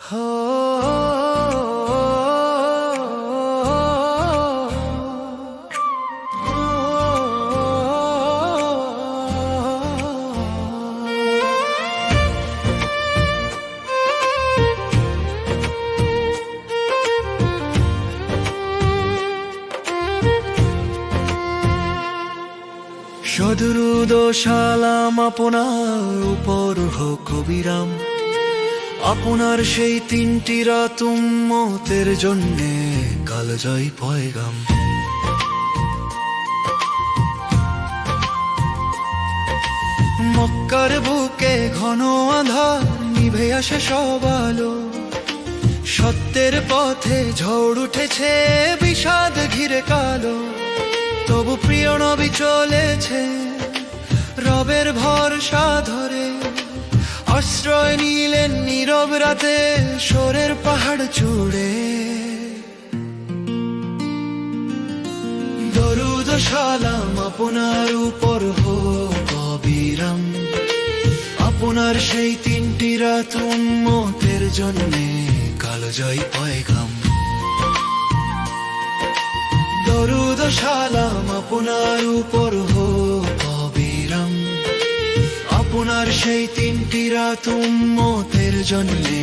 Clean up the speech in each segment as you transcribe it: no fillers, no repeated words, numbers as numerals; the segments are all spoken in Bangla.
সদরুদ ও সালাম আপনার উপর হোক অবিরাম, আপনার সেই তিনটি রাত উম্মতের জন্যে কালজয়ী পয়গাম। মক্কার বুকে ঘন আঁধার, নিভে আসে সব আলো, সত্যের পথে ঝড় উঠেছে, বিষাদ ঘিরে কালো। তবু প্রিয় নবী চলেছে রবের ভরসা ধরে, আশ্রয় নিলেন নীরব রাতে সোরের পাহাড় চূড়ে। দরুদ ও সালাম আপনার উপর হোক অবিরাম, আপনার সেই তিনটি রাত উম্মতের জন্যে কালজয়ী পয়গাম। দরুদ ও সালাম আপনার উপর হোক অবিরাম, আপনার সেই তিনটি রাত উম্মতের জন্যে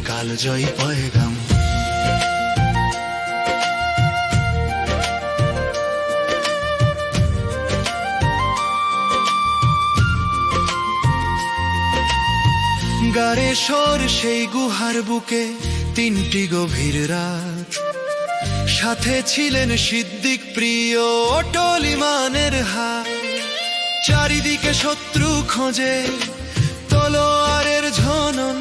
কালজয়ী পয়গাম। গারে সর সেই গুহার বুকে তিনটি গভীর রাত, সাথে ছিলেন সিদ্দিক প্রিয় অটল ঈমানের হাত। চারিদিকে শত্রু খোঁজে তলোয়ারের ঝনন,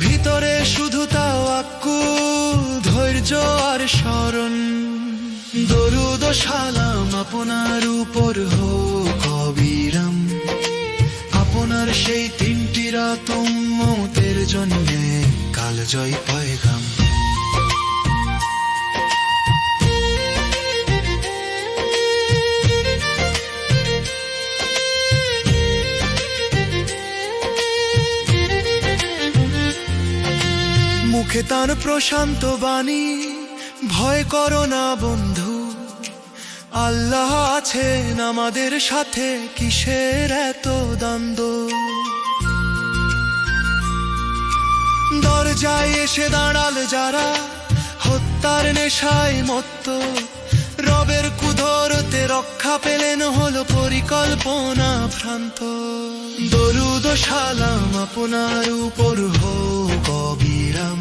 ভিতরে শুধু তাওয়াক্কুল, ধৈর্য আর স্মরণ। দরুদ ও সালাম আপনার উপর হোক অবিরাম, আপনার সেই তিনটি রাত উম্মতের জন্যে কালজয়ী পয়গাম। মুখে তার প্রশান্ত বাণী, ভয় করো না বন্ধু, আল্লাহ আছেন আমাদের সাথে, কিসের এত দ্বন্দ্ব। দরজায় এসে দাঁড়াল যারা হত্যার নেশায় মত্ত, রবের কুদরতে রক্ষা পেলেন, হলো পরিকল্পনা ভ্রান্ত। দরুদ ও সালাম আপনার উপর হোক অবিরাম,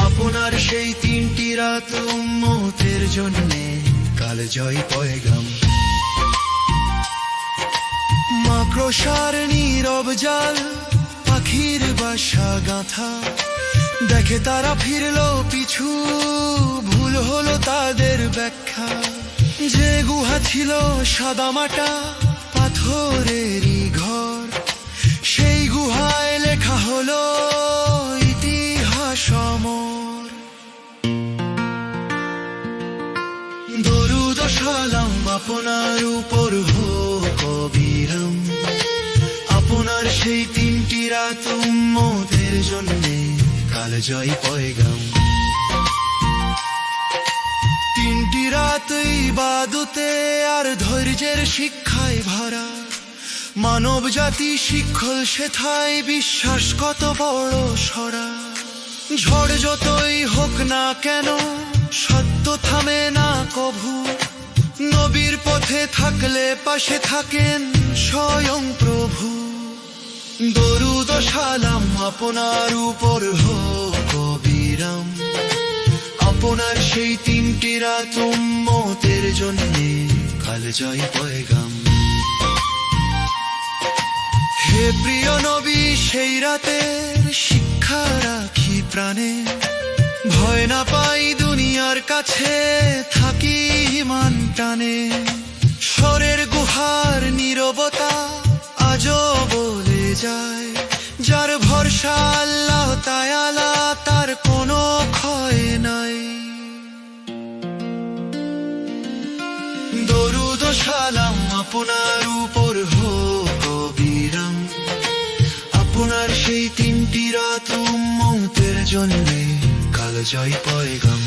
আপনার সেই তিনটি রাত উম্মতের জন্যে কালজয়ী পয়গাম। মাকড়সার নীরব জাল, পাখির বাসা গাঁথা, দেখে তারা ফিরলো পিছু, ভুল হলো তাদের ব্যাখ্যা। যে গুহা ছিল সাদামাটা পাথরেরই ঘর, সেই গুহায় লেখা হলো ইতিহাস অমর। দরুদ ও সালাম আপনার উপর হোক অবিরাম, আপনার সেই তিনটি রাত উম্মতের জন্যে কালজয়ী পয়গাম। তিনটি রাত ইবাদতে আর ধৈর্যের শিক্ষায় ভরা, মানব জাতি শিক্ষল সেথায়, বিশ্বাস কত বড় সরা। ঝড় যতই হোক না কেন সত্য থামে না কভু, নবীর পথে থাকলে পাশে থাকেন স্বয়ং প্রভু। দরুদ ও সালাম আপনার উপর হোক অবিরাম, আপনার সেই তিনটি রাত উম্মতের জন্যে কালজয়ী পয়গাম। হে প্রিয় নবী সেই রাতের শিক্ষা রাখি প্রাণে, ভয় না পাই দুনিয়ার কাছে, থাকি ঈমান টানে। স্বরের গুহার নীরবতা আজও বলে যায়, যার ভরসা আল্লাহ তাআলা তার কোনো ক্ষয় নাই। দরুদ ও সালাম আপনার উপর হোক অবিরাম, আপনার সেই তিনটি রাত উম্মত জন্যে কাল জয় পয়গাম